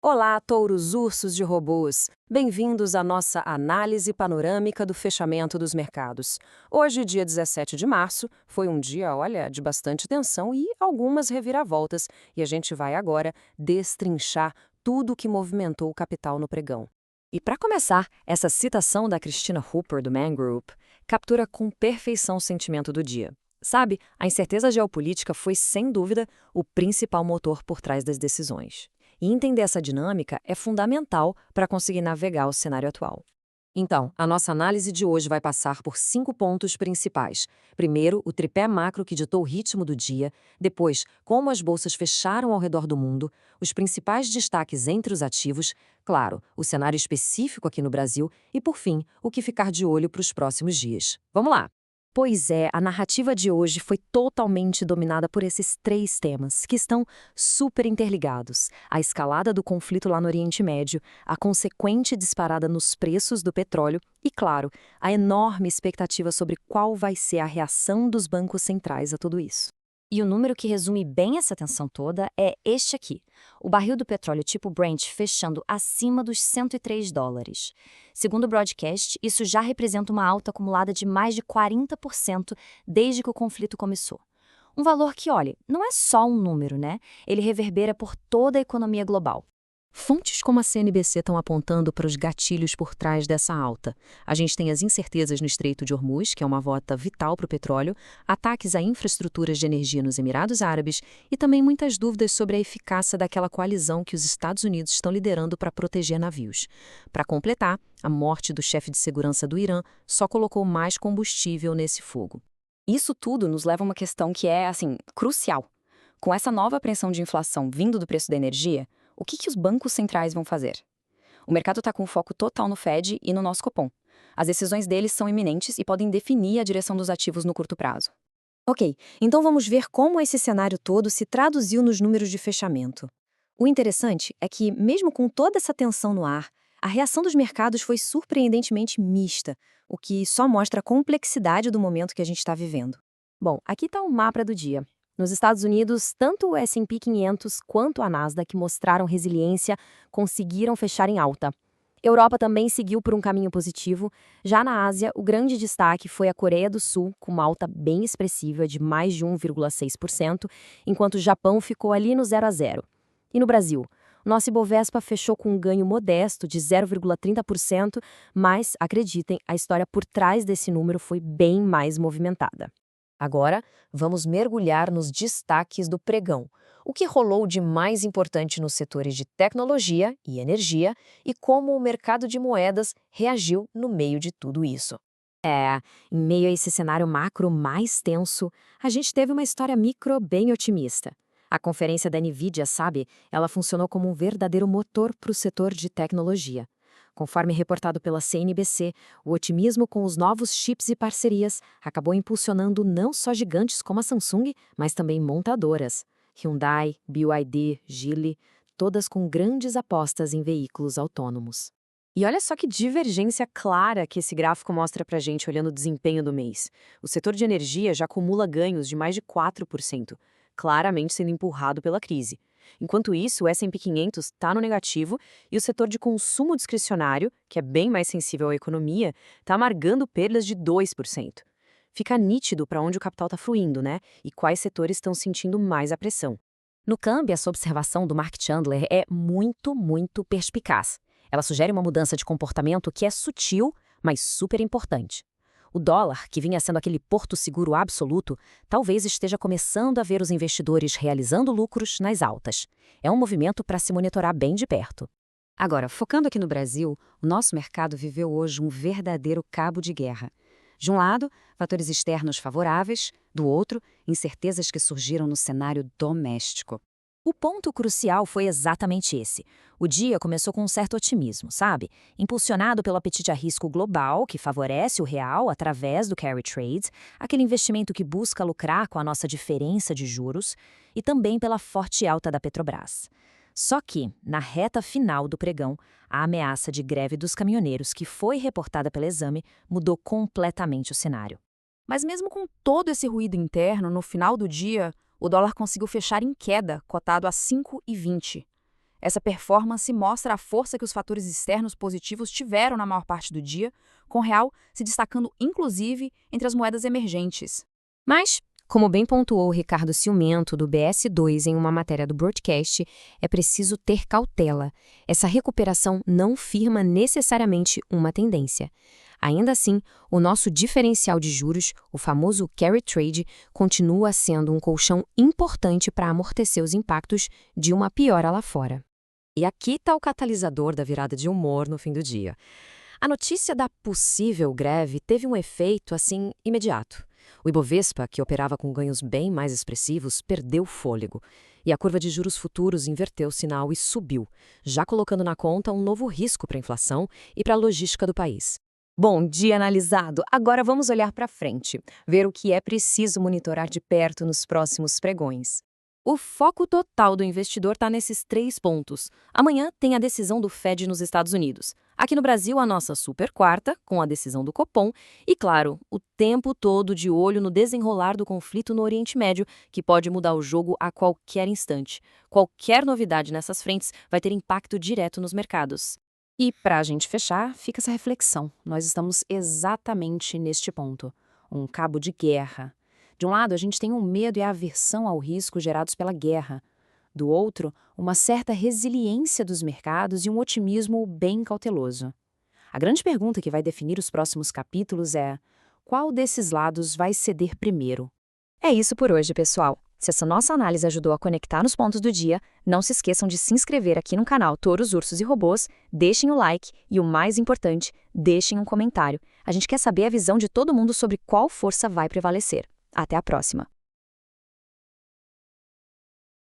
Olá, touros, ursos de robôs! Bem-vindos à nossa análise panorâmica do fechamento dos mercados. Hoje, dia 17 de março, foi um dia, olha, de bastante tensão e algumas reviravoltas, e a gente vai agora destrinchar tudo o que movimentou o capital no pregão. E para começar, essa citação da Christina Hooper do Man Group captura com perfeição o sentimento do dia. Sabe, a incerteza geopolítica foi, sem dúvida, o principal motor por trás das decisões. E entender essa dinâmica é fundamental para conseguir navegar o cenário atual. Então, a nossa análise de hoje vai passar por 5 pontos principais. Primeiro, o tripé macro que ditou o ritmo do dia. Depois, como as bolsas fecharam ao redor do mundo. Os principais destaques entre os ativos. Claro, o cenário específico aqui no Brasil. E, por fim, o que ficar de olho para os próximos dias. Vamos lá! Pois é, a narrativa de hoje foi totalmente dominada por esses três temas, que estão super interligados. A escalada do conflito lá no Oriente Médio, a consequente disparada nos preços do petróleo e, claro, a enorme expectativa sobre qual vai ser a reação dos bancos centrais a tudo isso. E o número que resume bem essa tensão toda é este aqui. O barril do petróleo tipo Brent fechando acima dos US$ 103. Segundo o broadcast, isso já representa uma alta acumulada de mais de 40% desde que o conflito começou. Um valor que, olhe, não é só um número, né? Ele reverbera por toda a economia global. Fontes como a CNBC estão apontando para os gatilhos por trás dessa alta. A gente tem as incertezas no Estreito de Hormuz, que é uma rota vital para o petróleo, ataques a infraestruturas de energia nos Emirados Árabes e também muitas dúvidas sobre a eficácia daquela coalizão que os Estados Unidos estão liderando para proteger navios. Para completar, a morte do chefe de segurança do Irã só colocou mais combustível nesse fogo. Isso tudo nos leva a uma questão que é, crucial. Com essa nova pressão de inflação vindo do preço da energia, o que os bancos centrais vão fazer? O mercado está com foco total no Fed e no nosso Copom. As decisões deles são iminentes e podem definir a direção dos ativos no curto prazo. Ok, então vamos ver como esse cenário todo se traduziu nos números de fechamento. O interessante é que, mesmo com toda essa tensão no ar, a reação dos mercados foi surpreendentemente mista, o que só mostra a complexidade do momento que a gente está vivendo. Bom, aqui está o mapa do dia. Nos Estados Unidos, tanto o S&P 500 quanto a Nasdaq mostraram resiliência, conseguiram fechar em alta. Europa também seguiu por um caminho positivo. Já na Ásia, o grande destaque foi a Coreia do Sul, com uma alta bem expressiva de mais de 1,6%, enquanto o Japão ficou ali no 0 a 0. E no Brasil, o nosso Ibovespa fechou com um ganho modesto de 0,30%, mas, acreditem, a história por trás desse número foi bem mais movimentada. Agora, vamos mergulhar nos destaques do pregão. O que rolou de mais importante nos setores de tecnologia e energia e como o mercado de moedas reagiu no meio de tudo isso. Em meio a esse cenário macro mais tenso, a gente teve uma história micro bem otimista. A conferência da NVIDIA, sabe, ela funcionou como um verdadeiro motor para o setor de tecnologia. Conforme reportado pela CNBC, o otimismo com os novos chips e parcerias acabou impulsionando não só gigantes como a Samsung, mas também montadoras. Hyundai, BYD, Geely, todas com grandes apostas em veículos autônomos. E olha só que divergência clara que esse gráfico mostra pra gente olhando o desempenho do mês. O setor de energia já acumula ganhos de mais de 4%, claramente sendo empurrado pela crise. Enquanto isso, o S&P 500 está no negativo e o setor de consumo discricionário, que é bem mais sensível à economia, está amargando perdas de 2%. Fica nítido para onde o capital está fluindo, né? E quais setores estão sentindo mais a pressão. No câmbio, essa observação do Mark Chandler é muito perspicaz. Ela sugere uma mudança de comportamento que é sutil, mas super importante. O dólar, que vinha sendo aquele porto seguro absoluto, talvez esteja começando a ver os investidores realizando lucros nas altas. É um movimento para se monitorar bem de perto. Agora, focando aqui no Brasil, o nosso mercado viveu hoje um verdadeiro cabo de guerra. De um lado, fatores externos favoráveis, do outro, incertezas que surgiram no cenário doméstico. O ponto crucial foi exatamente esse. O dia começou com um certo otimismo, sabe? Impulsionado pelo apetite a risco global, que favorece o real através do carry trade, aquele investimento que busca lucrar com a nossa diferença de juros, e também pela forte alta da Petrobras. Só que, na reta final do pregão, a ameaça de greve dos caminhoneiros, que foi reportada pelo Exame, mudou completamente o cenário. Mas mesmo com todo esse ruído interno, no final do dia, o dólar conseguiu fechar em queda, cotado a 5,20. Essa performance mostra a força que os fatores externos positivos tiveram na maior parte do dia, com o real se destacando inclusive entre as moedas emergentes. Mas, como bem pontuou o Ricardo Ciumento, do BS2, em uma matéria do Broadcast, é preciso ter cautela. Essa recuperação não firma necessariamente uma tendência. Ainda assim, o nosso diferencial de juros, o famoso carry trade, continua sendo um colchão importante para amortecer os impactos de uma piora lá fora. E aqui está o catalisador da virada de humor no fim do dia. A notícia da possível greve teve um efeito, assim, imediato. O Ibovespa, que operava com ganhos bem mais expressivos, perdeu fôlego. E a curva de juros futuros inverteu o sinal e subiu, já colocando na conta um novo risco para a inflação e para a logística do país. Bom dia analisado. Agora vamos olhar para frente, ver o que é preciso monitorar de perto nos próximos pregões. O foco total do investidor está nesses 3 pontos. Amanhã tem a decisão do Fed nos Estados Unidos. Aqui no Brasil, a nossa super quarta, com a decisão do Copom. E, claro, o tempo todo de olho no desenrolar do conflito no Oriente Médio, que pode mudar o jogo a qualquer instante. Qualquer novidade nessas frentes vai ter impacto direto nos mercados. E, para a gente fechar, fica essa reflexão. Nós estamos exatamente neste ponto. Um cabo de guerra. De um lado, a gente tem o medo e a aversão ao risco gerados pela guerra. Do outro, uma certa resiliência dos mercados e um otimismo bem cauteloso. A grande pergunta que vai definir os próximos capítulos é: qual desses lados vai ceder primeiro? É isso por hoje, pessoal. Se essa nossa análise ajudou a conectar nos pontos do dia, não se esqueçam de se inscrever aqui no canal Touros, Ursos e Robôs, deixem o like e, o mais importante, deixem um comentário. A gente quer saber a visão de todo mundo sobre qual força vai prevalecer. Até a próxima!